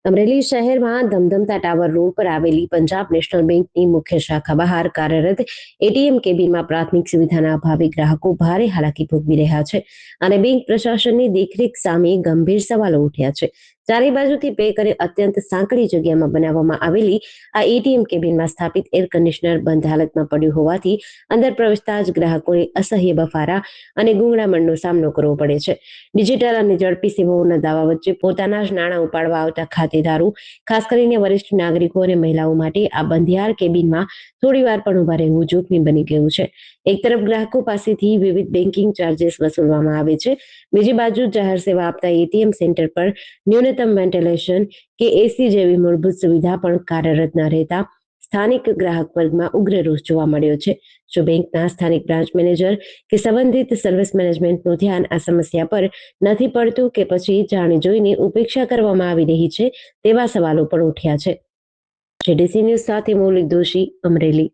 અમરેલી શહેરમાં ધમધમતા tower road પર આવેલી પંજાબ નેશનલ બેંકની મુખ્ય શાખા બહાર કાર્યરત એટીએમ કેબિનમાં પ્રાથમિક સુવિધાના અભાવે ગ્રાહકો ભારે હાલાકી ભોગવી રહ્યા છે અને બેંક પ્રશાસનની દેખરેખ સામે ગંભીર સવાલો ઉઠ્યા છે। ચારે બાજુથી પેક અને અત્યંત સાંકડી જગ્યામાં બનાવવામાં આવેલી આ એટીએમ કેબિનમાં સ્થાપિત એર કન્ડિશનર બંધ હાલતમાં પડ્યું હોવાથી અંદર પ્રવેશતા જ ગ્રાહકોને અસહ્ય બફારા અને ગૂંગળામણનો સામનો કરવો પડે છે। ડિજિટલ અને ઝડપી સેવાઓના દાવા વચ્ચે પોતાના જ નાણાં ઉપાડવા આવતા ખાતેદારો, ખાસ કરીને વરિષ્ઠ નાગરિકો અને મહિલાઓ માટે આ બંધિયાર કેબિનમાં થોડી વાર પણ ઉભા રહેવું જોખમી બની ગયું છે। એક તરફ ગ્રાહકો પાસેથી વિવિધ બેન્કિંગ ચાર્જિસ વસૂલવામાં આવે છે, બીજી બાજુ જાહેર સેવા આપતા એટીએમ સેન્ટર પર ન્યૂનતમ વેન્ટિલેશન કે એસી જેવી મૂળભૂત સુવિધા પણ કાર્યરત ન રહેતા સ્થાનિક ગ્રાહક વર્ગમાં ઉગ્ર રોષ જોવા મળ્યો છે। જો બેંકના સ્થાનિક બ્રાન્ચ મેનેજર કે સંબંધિત સર્વિસ મેનેજમેન્ટનું ધ્યાન આ સમસ્યા પર નથી પડતું કે પછી જાણી જોઈને ઉપેક્ષા કરવામાં આવી રહી છે તેવા સવાલો પણ ઉઠ્યા છે। જેડીસી ન્યૂઝ સાથે મૌલિક દોશી, અમરેલી।